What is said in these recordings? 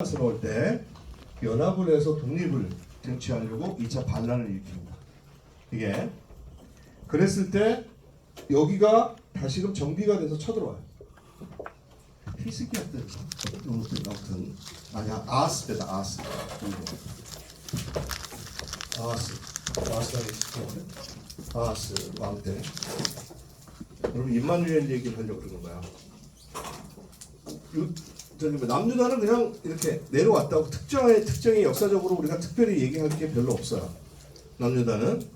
스러울 때 연합을 해서 독립을 쟁취하려고 2차 반란을 일으킵니다. 이게 그랬을 때 여기가 다시금 정비가 돼서 쳐들어와요. 히스기야 때 아무튼 아니야 아하스 때다. 아하스가 히스기야 아하스 왕 때. 여러분 임마누엘 얘기를 하려고 그러는 거야. 남유다는 그냥 이렇게 내려왔다고 특정의 역사적으로 우리가 특별히 얘기할 게 별로 없어요. 남유다는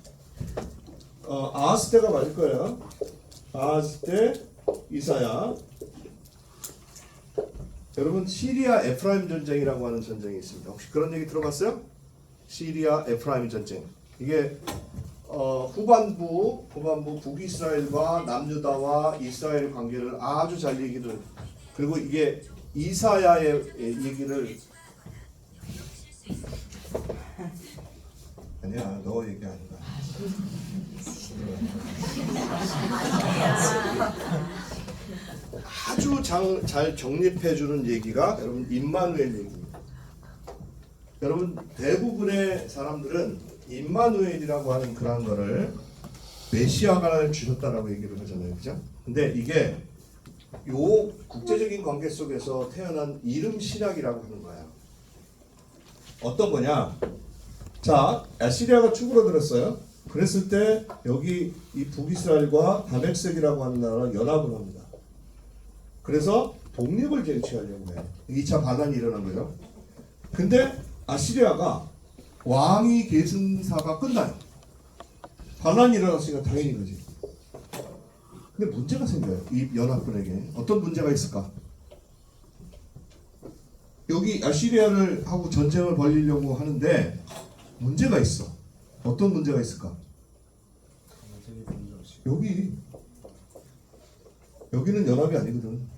아하스 때가 맞을 거예요. 아하스 때 이사야. 여러분 시리아 에프라임 전쟁이라고 하는 전쟁이 있습니다. 혹시 그런 얘기 들어봤어요? 시리아 에프라임 전쟁. 이게 후반부 북이스라엘과 남유다와 이스라엘 관계를 아주 잘 얘기를, 그리고 이게 이사야의 얘기를 아니야 너 얘기 아니다. 아주 잘 정립해주는 얘기가 여러분 임마누엘 얘기입니다. 여러분 대부분의 사람들은 임마누엘이라고 하는 그런 거를 메시아가 주셨다라고 얘기를 하잖아요, 그죠? 근데 이게 요 국제적인 관계 속에서 태어난 이름 신학이라고 하는 거예요. 어떤 거냐? 자, 아시리아가 추그러들었어요. 그랬을 때 여기 이 북이스라엘과 다메섹이라고 하는 나라가 연합을 합니다. 그래서 독립을 쟁취하려고 해요. 2차 반란이 일어난 거죠. 근데 아시리아가 왕위 계승사가 끝나요. 반란이 일어났으니까 당연히 그지. 근데 문제가 생겨요. 이 연합군에게. 어떤 문제가 있을까? 여기 아시리아를 하고 전쟁을 벌이려고 하는데 문제가 있어. 어떤 문제가 있을까? 여기는 연합이 아니거든.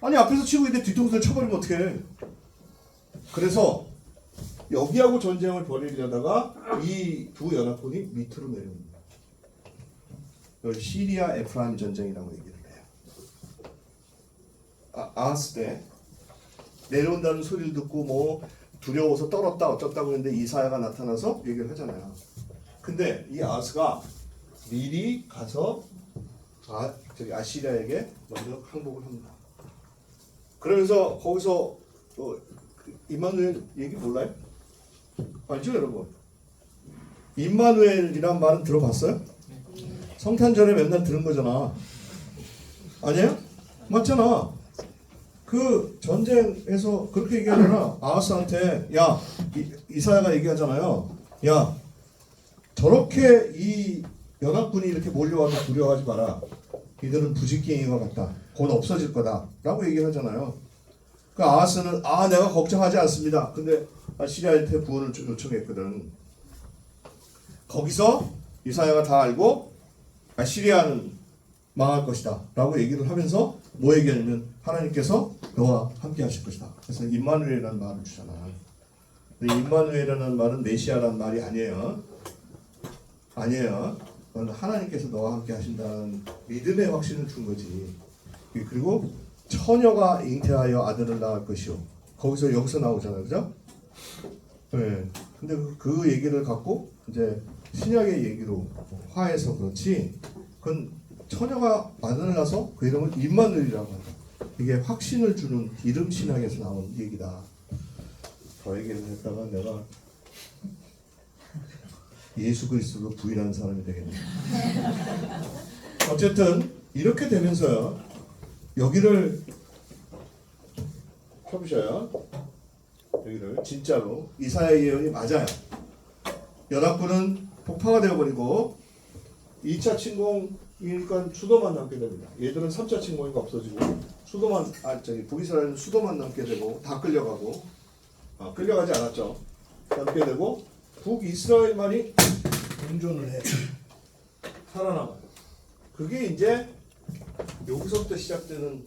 아니 앞에서 치고 있는데 뒤통수를 쳐버리면 어떡해. 그래서 여기하고 전쟁을 벌이려다가 이 두 연합군이 밑으로 내려옵니다. 여기 시리아 에프라임 전쟁이라고 얘기를 해요. 아하스 때 내려온다는 소리를 듣고 뭐 두려워서 떨었다 어쩌다고 했는데 이사야가 나타나서 얘기를 하잖아요. 근데 이 아하스가 미리 가서 아시리아에게 먼저 항복을 합니다. 그러면서 거기서 임마누엘 얘기 몰라요? 알죠 여러분? 임마누엘이란 말은 들어봤어요? 성탄절에 맨날 들은 거잖아. 아니에요? 맞잖아. 그 전쟁에서 그렇게 얘기하잖아. 아하스한테 야 이사야가 얘기하잖아요. 야 저렇게 이 연합군이 이렇게 몰려와도 두려워하지 마라. 이들은 부지깽이와 같다. 곧 없어질 거다. 라고 얘기를 하잖아요. 그 아하스는 내가 걱정하지 않습니다. 근데 시리아한테 구원을 요청했거든. 거기서 이사야가 다 알고 시리아는 망할 것이다 라고 얘기를 하면서 뭐 얘기하냐면 하나님께서 너와 함께 하실 것이다. 그래서 임마누엘이라는 말을 주잖아. 근데 임마누엘이라는 말은 메시아라는 말이 아니에요. 하나님께서 너와 함께 하신다는 믿음의 확신을 준 거지. 그리고 처녀가 잉태하여 아들을 낳을 것이요. 거기서 여기서 나오잖아요, 그죠? 네. 근데 그 얘기를 갖고 이제 신약의 얘기로 화해서 그렇지. 그건 처녀가 아들을 낳아서 그 이름을 임마누엘이라고 한다. 이게 확신을 주는 이름 신학에서 나온 얘기다. 더 얘기를 했다가 내가 예수 그리스도를 부인하는 사람이 되겠네. 어쨌든 이렇게 되면서요. 여기를 펴보셔요. 여기를 진짜로 이사야 예언이 맞아요. 연합군은 폭파가 되어버리고 2차 침공이니까 수도만 남게 됩니다. 얘들은 3차 침공이니까 없어지고 북이스라엘은 수도만 남게 되고 다 끌려가고 끌려가지 않았죠. 남게 되고 북이스라엘만이 공존을 해 살아남아요. 그게 이제 여기서부터 시작되는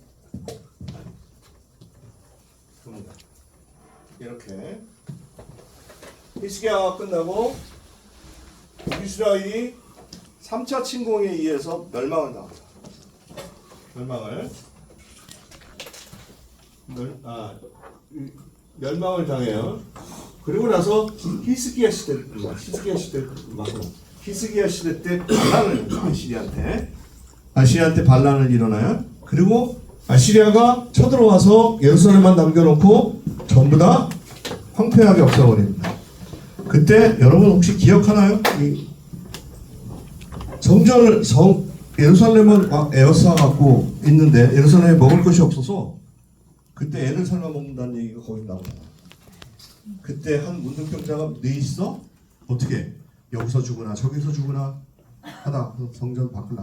겁니다. 이렇게 히스기야가 끝나고 북이스라엘이 3차 침공에 의해서 멸망을 당합니다. 멸망을 멸망을 당해요. 그리고 나서 히스기야 시대 때 반란을 아시리아한테 반란을 일어나요. 그리고 아시리아가 쳐들어와서 예루살렘만 남겨놓고 전부 다 황폐하게 없애버립니다. 그때 여러분 혹시 기억하나요? 예루살렘은 에워싸 갖고 있는데 예루살렘에 먹을 것이 없어서 그때 애를 삶아 먹는다는 얘기가 거기 나오잖아. 그때 한 문둥병자가 네 있어? 어떻게? 여기서 죽으나 저기서 죽으나 하다 성전 밖을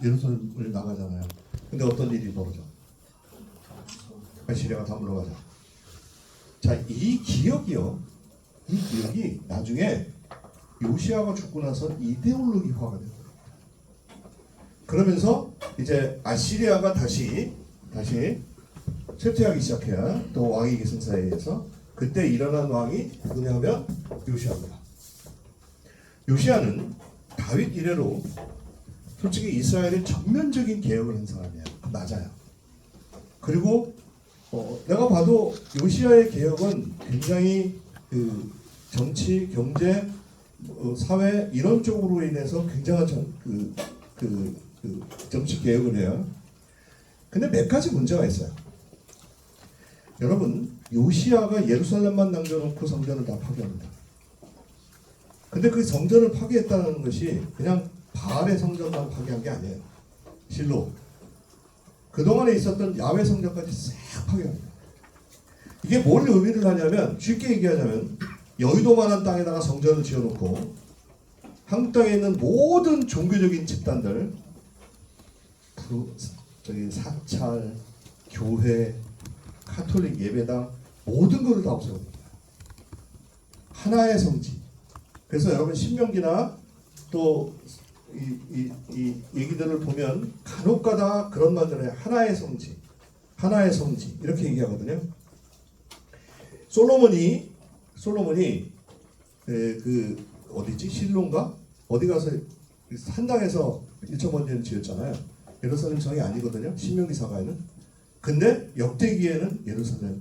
예루살렘을 나가잖아요. 근데 어떤 일이 벌어져? 아시리아가 다 물러가자. 자, 이 기억이 나중에 요시아가 죽고 나서 이데올로기화가 돼요. 그러면서 이제 아시리아가 다시 쇠퇴하기 시작해요. 또 왕위 계승사에 의해서. 그때 일어난 왕이 누구냐 하면 요시아입니다. 요시아는 다윗 이래로 솔직히 이스라엘의 전면적인 개혁을 한 사람이에요. 맞아요. 그리고 내가 봐도 요시아의 개혁은 굉장히 그 정치, 경제, 사회 이런 쪽으로 인해서 굉장한 정치 개혁을 해요. 근데 몇 가지 문제가 있어요. 여러분, 요시아가 예루살렘만 남겨놓고 성전을 다 파괴합니다. 근데 그 성전을 파괴했다는 것이 그냥 바알의 성전만 파괴한 게 아니에요. 실로 그동안에 있었던 야훼 성전까지 싹 파괴합니다. 이게 뭘 의미를 하냐면, 쉽게 얘기하자면 여의도만한 땅에다가 성전을 지어놓고 한국 땅에 있는 모든 종교적인 집단들, 사찰, 교회, 카톨릭 예배당 모든 것을 다 없애버립니다. 하나의 성지. 그래서 여러분 신명기나 또 이 얘기들을 보면 간혹가다 그런 말들을 해요. 하나의 성지 이렇게 얘기하거든요. 솔로몬이 그 어디지? 실로인가? 어디 가서 산당에서 일천번제를 지었잖아요. 예루살렘 성이 아니거든요. 신명기사가에는. 근데 역대기에는 예루살렘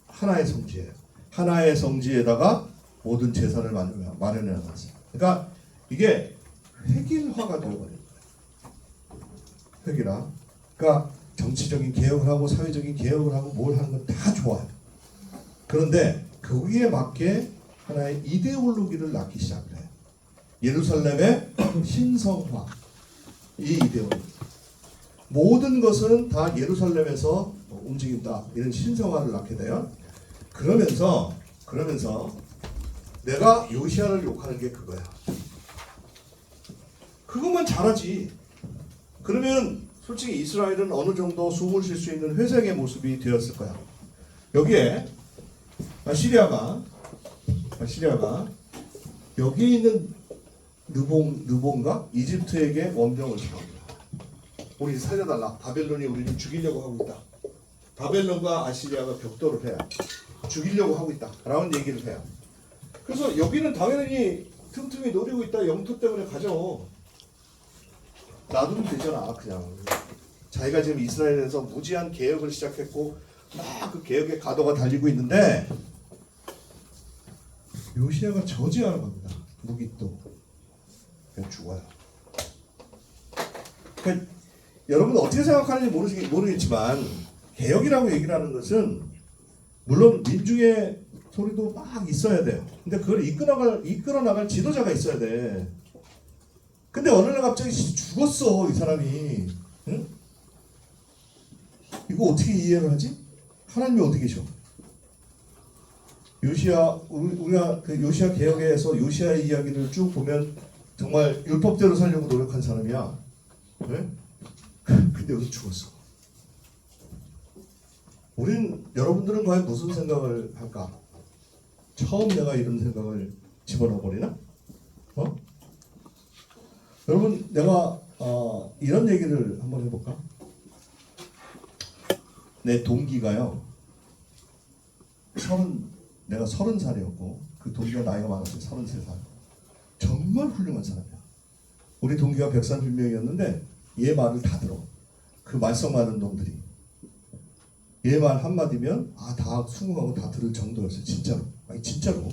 하나의 성지예요. 하나의 성지에다가 모든 제사를 마련해 놨어요. 그러니까 이게 획일화가 되어버린 거예요. 획일화. 그러니까 정치적인 개혁을 하고 사회적인 개혁을 하고 뭘 하는 건 다 좋아요. 그런데 거기에 맞게 하나의 이데올로기를 낳기 시작을 해요. 예루살렘의 신성화. 이 이데올로기. 모든 것은 다 예루살렘에서 움직인다. 이런 신성화를 낳게 돼요. 그러면서 내가 요시아를 욕하는 게 그거야. 그것만 잘하지. 그러면 솔직히 이스라엘은 어느 정도 숨을 쉴 수 있는 회색의 모습이 되었을 거야. 여기에 아시리아가 여기 있는 느본가 이집트에게 원병을 주합니다. 우리 살려달라. 바벨론이 우리를 죽이려고 하고 있다. 바벨론과 아시리아가 격돌을 해요. 죽이려고 하고 있다. 라는 얘기를 해요. 그래서 여기는 당연히 틈틈이 노리고 있다. 영토 때문에 가죠. 놔두면 되잖아. 그냥 자기가 지금 이스라엘에서 무지한 개혁을 시작했고 막 그 개혁의 가도가 달리고 있는데 요시아가 저지하는 겁니다. 무기또 그냥 죽어요. 그러니까 여러분 어떻게 생각하는지 모르겠지만 개혁이라고 얘기를 하는 것은 물론 민중의 소리도 막 있어야 돼요. 근데 그걸 이끌어 나갈 지도자가 있어야 돼. 근데 어느 날 갑자기 죽었어 이 사람이. 응? 이거 어떻게 이해를 하지? 하나님이 어디 계셔? 우리가 그 요시아 개혁에서 요시아의 이야기를 쭉 보면 정말 율법대로 살려고 노력한 사람이야. 네? 근데 여기서 죽었어. 여러분들은 과연 무슨 생각을 할까? 처음 내가 이런 생각을 집어넣어 버리나? 여러분, 내가 이런 얘기를 한번 해볼까? 내 동기가요. 내가 30살이었고 그 동기가 나이가 많았어요. 33살. 정말 훌륭한 사람이야. 우리 동기가 130명이었는데 얘 말을 다 들어. 그 말썽 많은 놈들이. 얘 말 한마디면 다 수긍하고 다 들을 정도였어요. 진짜로. 아니 진짜로.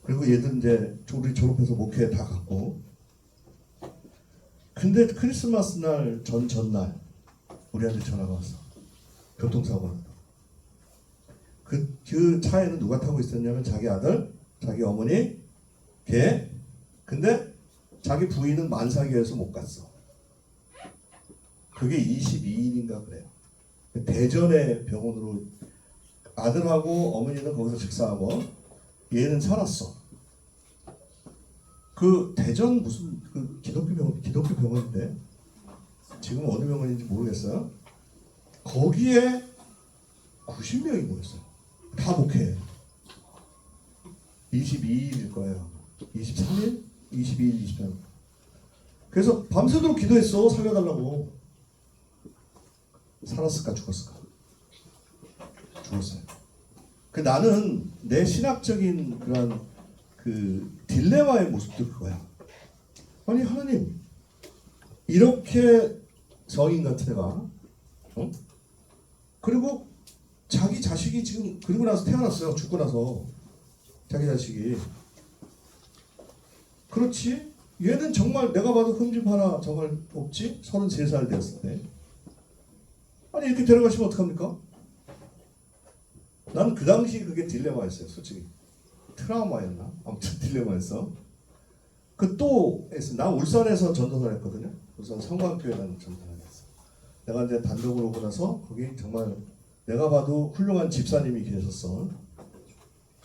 그리고 얘들 이제 우리 졸업해서 목회 다 갔고. 근데 크리스마스 날 전날 우리한테 전화가 왔어. 교통사고가 났다. 그 차에는 누가 타고 있었냐면 자기 아들, 자기 어머니, 걔. 근데 자기 부인은 만삭이어서 못 갔어. 그게 22일인가 그래요. 대전의 병원으로 아들하고 어머니는 거기서 식사하고 얘는 살았어. 그 대전 무슨 그 기독교 병원인데 지금 어느 병원인지 모르겠어요. 거기에 90명이 모였어요. 다 목회. 22일일 거예요. 23일? 22일, 23일. 그래서 밤새도록 기도했어. 살려달라고. 살았을까 죽었을까? 죽었어요. 나는 내 신학적인 그런 그 딜레마의 모습도 그거야. 아니 하나님 이렇게 성인 같은 애가 그리고 자기 자식이 지금 그리고 나서 태어났어요. 죽고 나서 자기 자식이 그렇지? 얘는 정말 내가 봐도 흠집 하나 정말 없지? 33살 되었을 때 아니 이렇게 데려가시면 어떡합니까? 나는 그 당시 그게 딜레마였어요. 솔직히 트라우마였나? 아무튼 딜레마였어. 나 울산에서 전도사를 했거든요. 울산 성광교회라는 전도사를 했어. 내가 이제 단독으로 오고 나서 거기 정말 내가 봐도 훌륭한 집사님이 계셨어.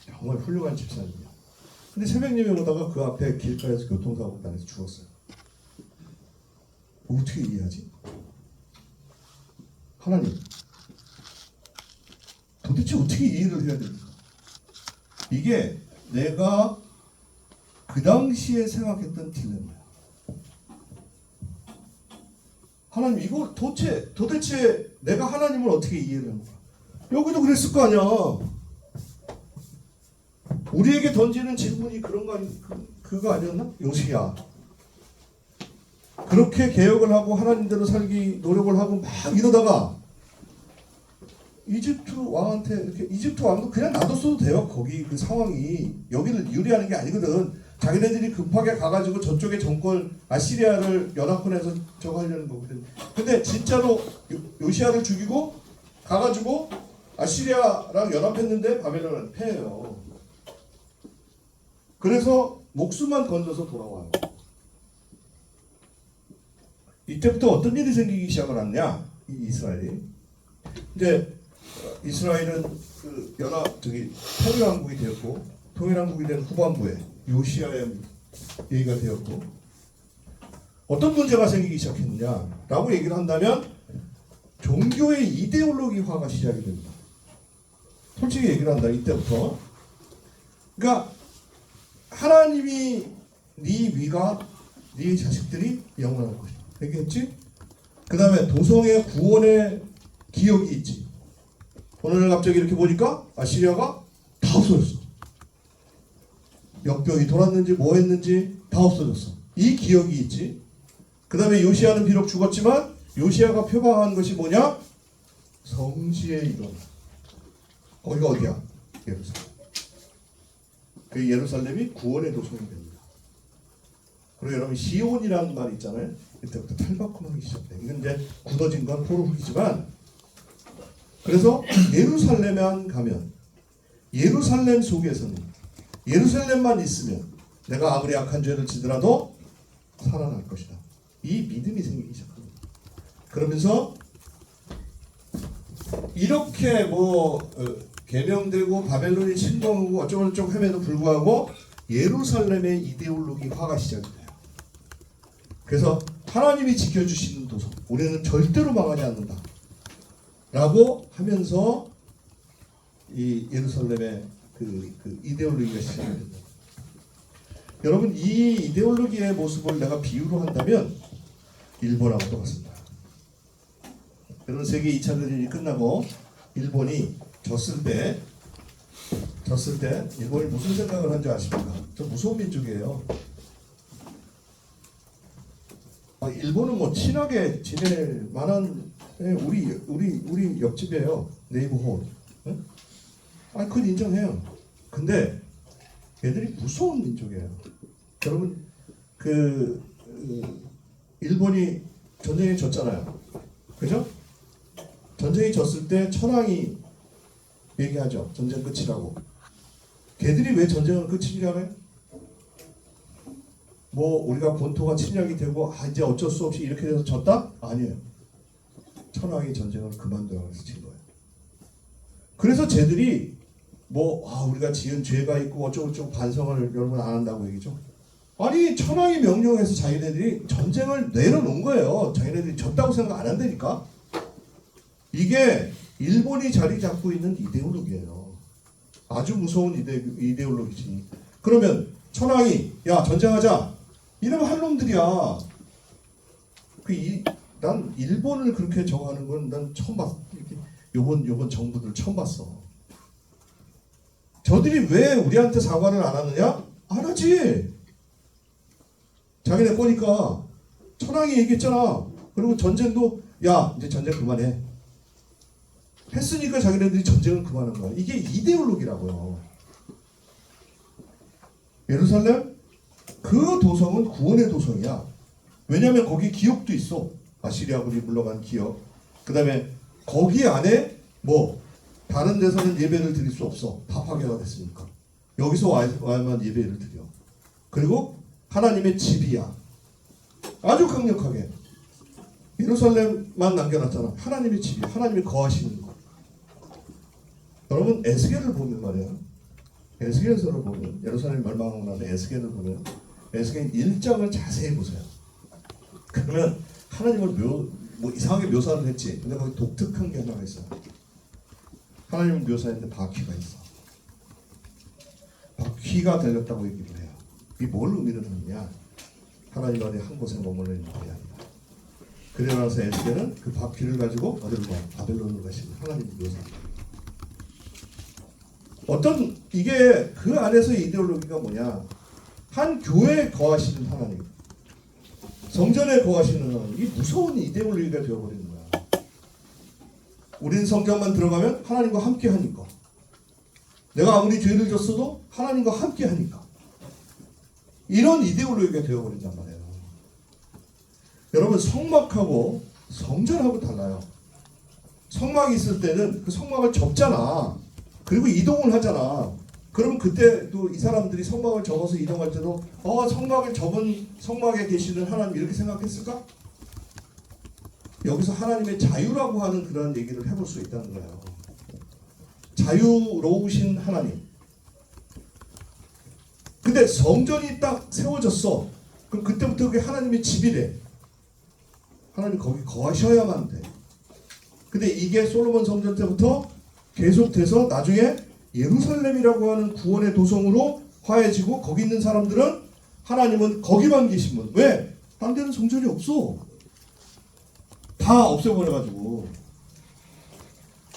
정말 훌륭한 집사님이야. 근데 새벽 예배 오다가 그 앞에 길가에서 교통사고 당해서 죽었어요. 어떻게 이해하지? 하나님 도대체 어떻게 이해를 해야 됩니까? 이게 내가 그 당시에 생각했던 딜레마야. 하나님 이거 도대체 내가 하나님을 어떻게 이해를 한 거야? 여기도 그랬을 거 아니야. 우리에게 던지는 질문이 그런 거 그거 아니었나? 요시야. 그렇게 개혁을 하고 하나님대로 살기 노력을 하고 막 이러다가 이집트 왕한테 이렇게 이집트 왕도 그냥 놔뒀어도 돼요. 거기 그 상황이 여기를 유리하는 게 아니거든. 자기네들이 급하게 가가지고 저쪽의 정권 아시리아를 연합군에서 저거 하려는 거거든. 근데 진짜로 요시야를 죽이고 가가지고 아시리아랑 연합했는데 바벨론은 패해요. 그래서 목숨만 건져서 돌아와요. 이때부터 어떤 일이 생기기 시작을 하냐? 이 이스라엘이. 이제 이스라엘은 그 통일왕국이 되었고 통일왕국이 된 후반부에 요시야의 얘기가 되었고 어떤 문제가 생기기 시작했느냐라고 얘기를 한다면 종교의 이데올로기화가 시작이 됩니다. 솔직히 얘기를 한다 이때부터. 그러니까 하나님이 네 위가 네 자식들이 영원할 것이다. 얘기했지? 그 다음에 도성의 구원의 기억이 있지. 오늘 갑자기 이렇게 보니까 아시리아가 다 없어졌어. 역병이 돌았는지 뭐 했는지 다 없어졌어. 이 기억이 있지. 그 다음에 요시야는 비록 죽었지만 요시야가 표방한 것이 뭐냐? 성지의 일원. 거기가 어디야? 예루살렘. 그 예루살렘이 구원의 도성이 됩니다. 그리고 여러분 시온이라는 말이 있잖아요. 이때부터 탈바꿈하기 시작돼. 이건 이제 굳어진 건 포로룩이지만 그래서 예루살렘만 가면 예루살렘 속에서는 예루살렘만 있으면 내가 아무리 악한 죄를 지더라도 살아날 것이다. 이 믿음이 생기기 시작합니다. 그러면서 이렇게 개명되고 바벨론이 침공하고 어쩌고저쩌고 함에도 불구하고 예루살렘의 이데올로기화가 시작이 돼요. 그래서 하나님이 지켜주시는 도성 우리는 절대로 망하지 않는다 라고 하면서 이 예루살렘의 그 이데올로기가 시작이 된다. 여러분 이 이데올로기의 모습을 내가 비유로 한다면 일본하고 똑같습니다. 여러분 세계 2차 대전이 끝나고 일본이 졌을 때 일본이 무슨 생각을 한 줄 아십니까? 저 무서운 민족이에요. 일본은 뭐 친하게 지낼 만한 예, 우리 옆집이에요. 네이버홀. 응? 아, 그건 인정해요. 근데 얘들이 무서운 민족이에요. 여러분 일본이 전쟁에 졌잖아요. 그죠? 전쟁이 졌을 때 천황이 얘기하죠. 전쟁 끝이라고. 걔들이 왜 전쟁을 끝이라고 해요? 뭐 우리가 본토가 침략이 되고 이제 어쩔 수 없이 이렇게 돼서 졌다? 아니에요. 천황이 전쟁을 그만두라고 해서 진 거예요. 그래서 쟤들이 우리가 지은 죄가 있고 어쩌고저쩌고 반성을 여러분 안 한다고 얘기죠. 아니 천황이 명령해서 자기네들이 전쟁을 내려놓은 거예요. 자기네들이 졌다고 생각 안 한다니까. 이게 일본이 자리 잡고 있는 이데올로기예요. 아주 무서운 이데올로기지. 그러면 천황이 야 전쟁하자 이러면 할 놈들이야. 난 일본을 그렇게 저거하는 건 난 처음 봤어. 요번 정부들 처음 봤어. 저들이 왜 우리한테 사과를 안 하느냐? 안 하지. 자기네 거니까. 천황이 얘기했잖아. 그리고 전쟁도 야 이제 전쟁 그만해. 했으니까 자기네들이 전쟁을 그만한 거야. 이게 이데올로기라고요. 예루살렘 그 도성은 구원의 도성이야. 왜냐하면 거기 기업도 있어. 아시리아군이 물러간 기업. 그 다음에 거기 안에 다른 데서는 예배를 드릴 수 없어. 다 파괴가 됐으니까. 여기서 와야만 예배를 드려. 그리고 하나님의 집이야. 아주 강력하게. 예루살렘만 남겨놨잖아. 하나님의 집이, 하나님이 거하시는 거. 여러분 에스겔을 보면 말이야. 에스겔서를 보면 예루살렘 멸망하고 나서 에스겔을 보면 에스겔 1장을 자세히 보세요. 그러면 하나님을 이상하게 묘사를 했지. 근데 거기 독특한 게 하나가 있어요. 하나님을 묘사했는데 바퀴가 있어. 바퀴가 달렸다고 얘기를 해요. 이게 뭘 의미를 하느냐? 하나님 어디 한 곳에 머물러 있는 게 아니라. 그러고 나서 에스겔은 그 바퀴를 가지고 어디로 가? 바벨론으로 가시는 하나님을 묘사합니다. 이게 그 안에서의 이데올로기가 뭐냐? 한 교회에 거하시는 하나님, 성전에 거하시는 하나님, 이 무서운 이데올로기가 되어버리는 거야. 우리는 성경만 들어가면 하나님과 함께 하니까. 내가 아무리 죄를 졌어도 하나님과 함께 하니까. 이런 이데올로기가 되어버린단 말이에요. 여러분 성막하고 성전하고 달라요. 성막이 있을 때는 그 성막을 접잖아. 그리고 이동을 하잖아. 그럼 그때도 이 사람들이 성막을 접어서 이동할 때도 성막을 접은 성막에 계시는 하나님 이렇게 생각했을까? 여기서 하나님의 자유라고 하는 그런 얘기를 해볼 수 있다는 거예요. 자유로우신 하나님. 근데 성전이 딱 세워졌어. 그럼 그때부터 그게 하나님의 집이래. 하나님 거기 거하셔야만 돼. 근데 이게 솔로몬 성전 때부터 계속돼서 나중에 예루살렘이라고 하는 구원의 도성으로 화해지고 거기 있는 사람들은 하나님은 거기만 계신 분. 왜? 딴 데는 성전이 없어. 다 없애버려가지고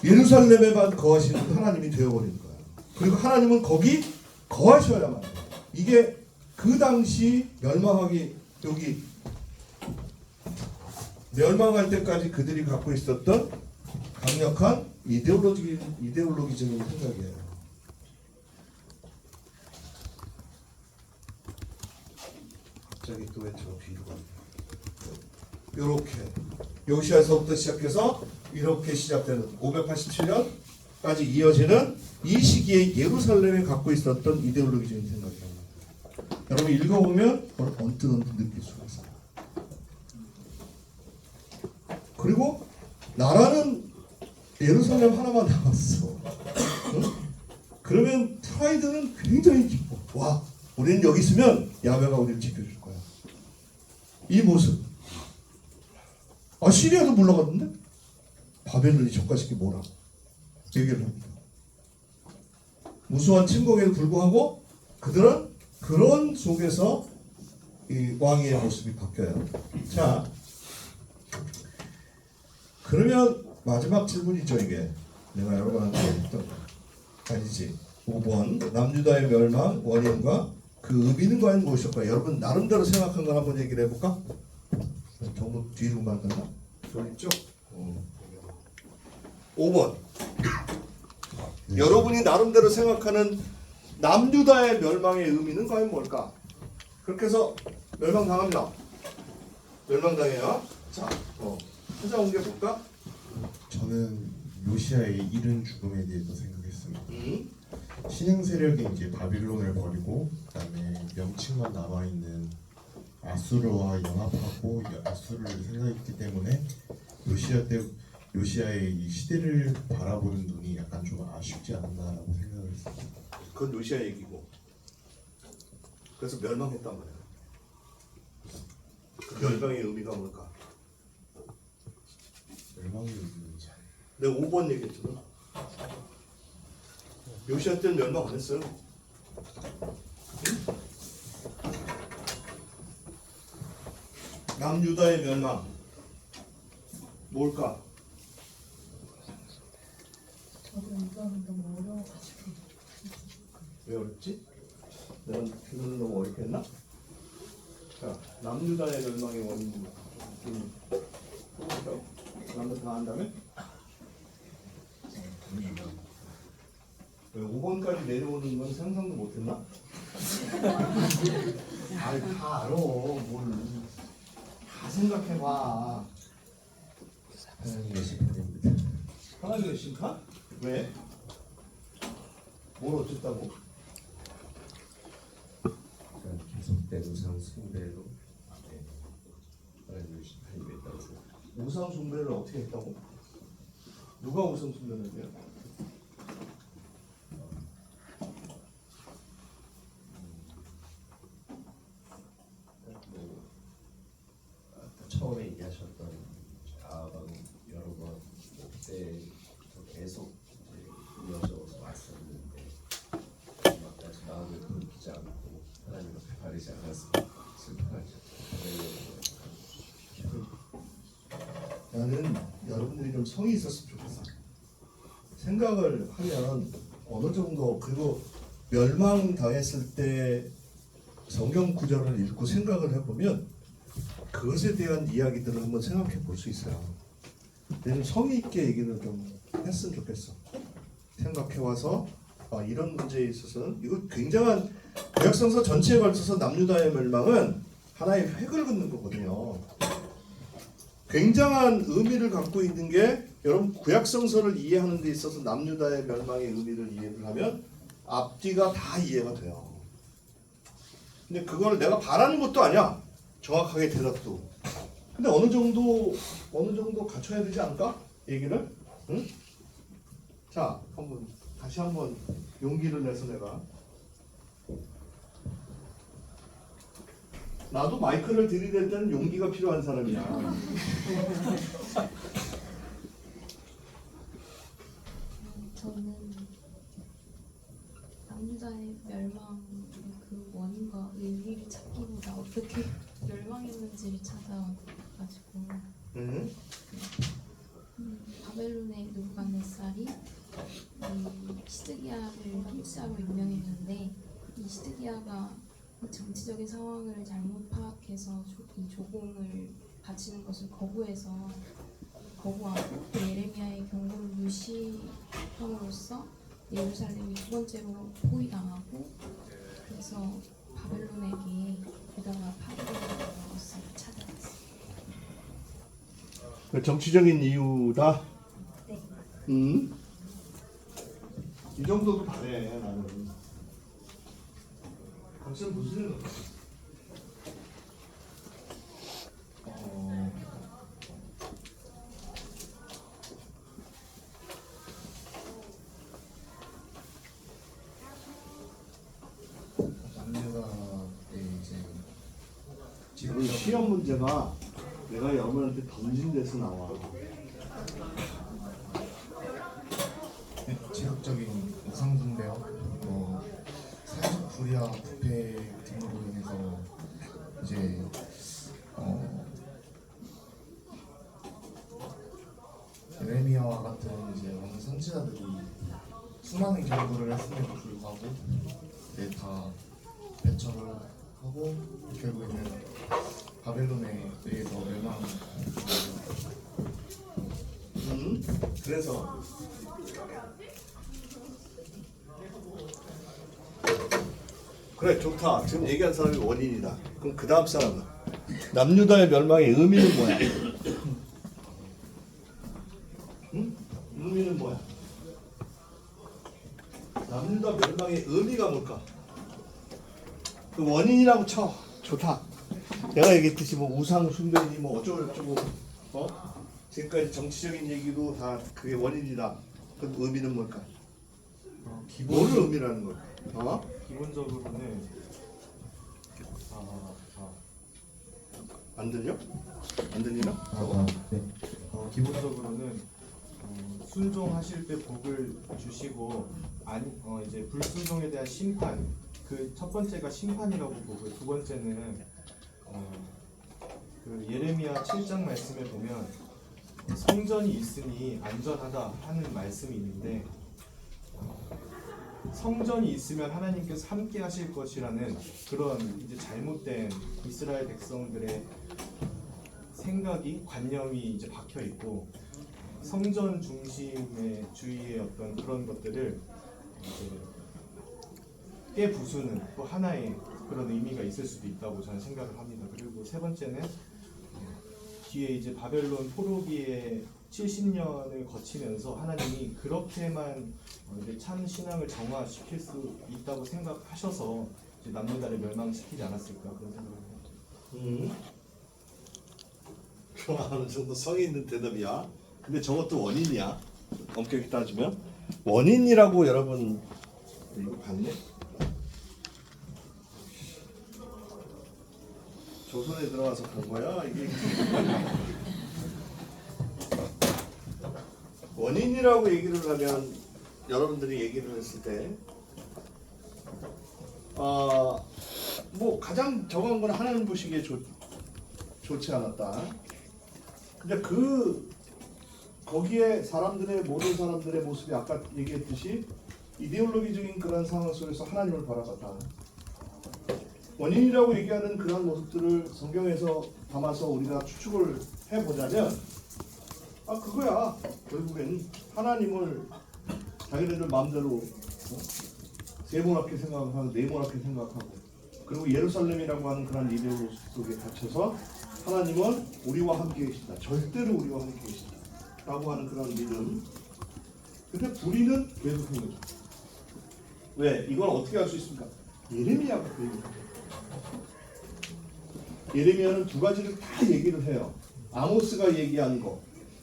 예루살렘에만 거하시는 하나님이 되어버린 거야. 그리고 하나님은 거기 거하셔야만 돼. 이게 그 당시 멸망할 때까지 그들이 갖고 있었던 강력한 이데올로기적인 생각이에요. 갑자기 또 왜 저 뒤로 가냐? 이렇게 요시아에서부터 시작해서 이렇게 시작되는 587년까지 이어지는 이 시기에 예루살렘에 갖고 있었던 이데올로기적인 생각이에요. 여러분 읽어보면 언뜻 느낄 수가 있어요. 그리고 나라는 예루살렘 하나만 남았어. 응? 그러면 프라이드는 굉장히 기뻐. 와, 우리는 여기 있으면 야훼가 우리를 지켜줄 거야. 이 모습. 시리아도 물러갔는데 바벨론이 저까지게 뭐라고 얘기를 합니다. 무수한 침공에도 불구하고 그들은 그런 속에서 이 왕의 모습이 바뀌어요. 자, 그러면 마지막 질문이죠. 이게 내가 여러분한테 했던 아니지. 5번 남유다의 멸망 원인과 그 의미는 과연 무엇일까? 여러분 나름대로 생각한 걸 한번 얘기를 해볼까? 너무 뒤로 만드나? 저 있죠? 5번. 여러분이 나름대로 생각하는 남유다의 멸망의 의미는 과연 뭘까? 그렇게 해서 멸망당합니다. 멸망당해요. 자, 찾아온 게 뭘까? 저는 요시아의 이른 죽음에 대해서 생각했습니다. 신흥 세력이 이제 바빌론을 버리고 그다음에 명칭만 남아 있는 아수르와 연합하고 아수르를 생각했기 때문에 요시아의 이 시대를 바라보는 눈이 약간 좀 아쉽지 않나라고 생각을 했습니다. 그건 요시아 얘기고. 그래서 멸망했단 말이야. 그 멸망의 의미가 뭘까? 멸망의 의미인지. 내가 5번 얘기했잖아. 요시아 때는 멸망 안 했어요. 남유다의 멸망 뭘까? 저도 이거는 너무 어려워가지고. 왜 어렵지? 내가 표현을 너무 어렵게 했나? 자, 남유다의 멸망의 원인 남들 다 한다면? 왜 5번까지 내려오는 건 상상도 못했나? 아이 다 알아. 다 생각해봐. 하나님의 심판입니다. 하나님의 심판? 왜? 뭘 어쨌다고? 계속된 우상 숭배로 하나님의 심판이 됐다고 생각합니다. 우상 숭배를 어떻게 했다고? 누가 우상 숭배를 했대요? 처음에 얘기하셨던 아방 여러 번 그때부터 계속 이제 이어져 왔었는데 마지막까지 마음을 돌이키지 않고 하나님 앞에 바르지 않았습니다. 슬퍼하죠. 나는 여러분들이 좀 성이 있었으면 좋겠어. 생각을 하면 어느 정도 그리고 멸망당했을 때 성경 구절을 읽고 생각을 해보면 그것에 대한 이야기들을 한번 생각해 볼 수 있어요. 내는 성의 있게 얘기를 좀 했으면 좋겠어. 생각해 와서 이런 문제에 있어서는 이거 굉장한 구약성서 전체에 걸쳐서 남유다의 멸망은 하나의 획을 긋는 거거든요. 굉장한 의미를 갖고 있는 게 여러분 구약성서를 이해하는 데 있어서 남유다의 멸망의 의미를 이해를 하면 앞뒤가 다 이해가 돼요. 근데 그거를 내가 바라는 것도 아니야. 정확하게 대답도. 근데 어느 정도 갖춰야 되지 않을까? 얘기를? 응? 자, 다시 한번 용기를 내서 내가 나도 마이크를 들이댈 때는 용기가 필요한 사람이야. 저는 남유다의 멸망 그 원인과 의미를 찾기보다 어떻게 멸망했는지를 찾아가지고 바벨론의 느부갓네살이 이 시드기야를 통치자로 임명했는데 이 시드기야가 정치적인 상황을 잘못 파악해서 이 조공을 바치는 것을 거부하고 또 예레미야의 경고를 무시함으로써 예루살렘이 두 번째로 포위당하고 그래서 바벨론에게 유다가 파괴되는 것을 찾아갔어요. 정치적인 이유다. 네. 이 정도도 바래 나는. 당신 무슨 남유다의 이제 지금 시험 문제가 내가 여러분한테 던진 데서 나와. 지역적인 우상 숭배와 사회적 불의와 부패 등으로 인해서 이제 예레미야와 같은 이제 많은 선지자들이 수많은 경고를 했음에도 불구하고 다 배척을 하고 결국에는 바벨론에 의해서 멸망 그래서 그래 좋다. 지금 얘기한 사람이 원인이다. 그럼 그 다음 사람은 남유다의 멸망의 의미는 뭐야? 응? 의미는 뭐야? 남유다 멸망의 의미가 뭘까? 그 원인이라고 쳐. 좋다. 내가 얘기했듯이 뭐 우상 숭배니 뭐 어쩌고 지금까지 정치적인 얘기도 다 그게 원인이다. 그 의미는 뭘까? 뭐를 의미라는 걸까? 기본적으로는 안 들려? 안 들리나? 네. 기본적으로는 순종하실 때 복을 주시고 이제 불순종에 대한 심판, 그 첫 번째가 심판이라고 보고 두 번째는 그 예레미야 7장 말씀에 보면 성전이 있으니 안전하다 하는 말씀이 있는데 성전이 있으면 하나님께서 함께 하실 것이라는 그런 이제 잘못된 이스라엘 백성들의 생각이 관념이 이제 박혀 있고 성전 중심의 주의의 어떤 그런 것들을 이제 깨부수는 또 하나의 그런 의미가 있을 수도 있다고 저는 생각을 합니다. 그리고 세 번째는 뒤에 이제 바벨론 포로기의 70년을 거치면서 하나님이 그렇게만 이제 참 신앙을 정화시킬 수 있다고 생각하셔서 이제 남유다를 멸망시키지 않았을까 그런 생각을 합니다. 어느 정도 성의 있는 대답이야. 근데 저것도 원인이야. 엄격히 따지면 원인이라고 여러분 이거 봤네? 조선에 들어가서 본 거야 이게. 원인이라고 얘기를 하면 여러분들이 얘기를 했을 때 뭐 가장 정한 건 하나님 보시기에 좋지 않았다. 근데 거기에 모든 사람들의 모습이 아까 얘기했듯이 이데올로기적인 그런 상황 속에서 하나님을 바라봤다. 원인이라고 얘기하는 그런 모습들을 성경에서 담아서 우리가 추측을 해보자면 그거야. 결국엔 하나님을 자기네들 마음대로 세모나게 생각하고 네모나게 생각하고 그리고 예루살렘이라고 하는 그런 이데올로기 속에 갇혀서 하나님은 우리와 함께 계시다. 절대로 우리와 함께 계시다. 라고 하는 그런 믿음. 근데 불의는 계속한 거죠. 왜? 이걸 어떻게 할 수 있습니까? 예레미야가 그 얘기를 해요. 예레미야는 두 가지를 다 얘기를 해요. 아모스가 얘기한 거,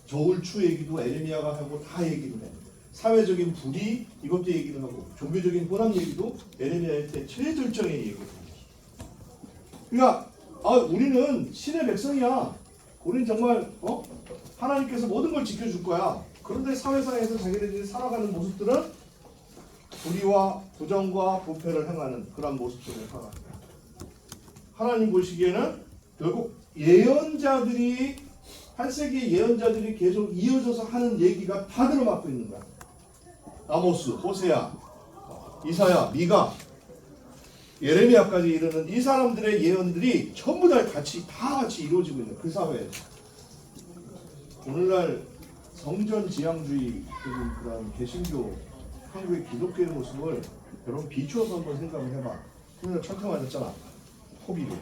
저울추 얘기도 예레미야가 하고 다 얘기를 해. 사회적인 불의 이것도 얘기를 하고 종교적인 혼합 얘기도 예레미야의 때 최절정의 얘기를 해요. 그러니까 우리는 신의 백성이야. 우리는 정말 하나님께서 모든 걸 지켜줄 거야. 그런데 사회상에서 자기들이 살아가는 모습들은 불의와 부정과 부패를 행하는 그런 모습들을 살아가는 거야. 하나님 보시기에는 결국 예언자들이 한 세기의 예언자들이 계속 이어져서 하는 얘기가 다 들어맞고 있는 거야. 아모스, 호세야, 이사야, 미가, 예레미야까지 이르는 이 사람들의 예언들이 전부 다 같이 이루어지고 있는 그 사회에서 오늘날 성전 지향주의적인 그런 개신교 한국의 기독교의 모습을 여러분 비추어서 한번 생각을 해봐. 오늘 철퇴 맞았잖아. 포비로.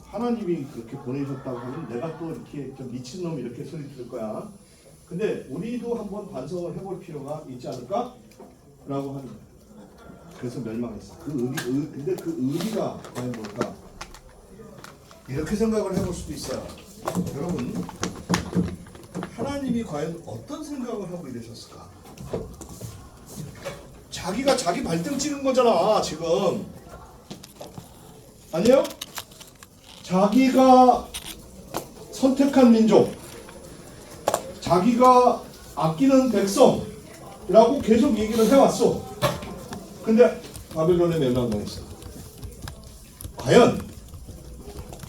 하나님이 그렇게 보내셨다고 하면 내가 또 이렇게 좀 미친놈 이렇게 소리 들을 거야. 근데 우리도 한번 반성을 해볼 필요가 있지 않을까? 라고 하는 거야. 그래서 멸망했어. 근데 그 의미가 과연 뭘까? 이렇게 생각을 해볼 수도 있어요. 여러분, 하나님이 과연 어떤 생각을 하고 이러셨을까? 자기가 자기 발등 찍은 거잖아, 지금. 아니요? 자기가 선택한 민족, 자기가 아끼는 백성이라고 계속 얘기를 해왔어. 근데 바벨론에 멸망당했어. 과연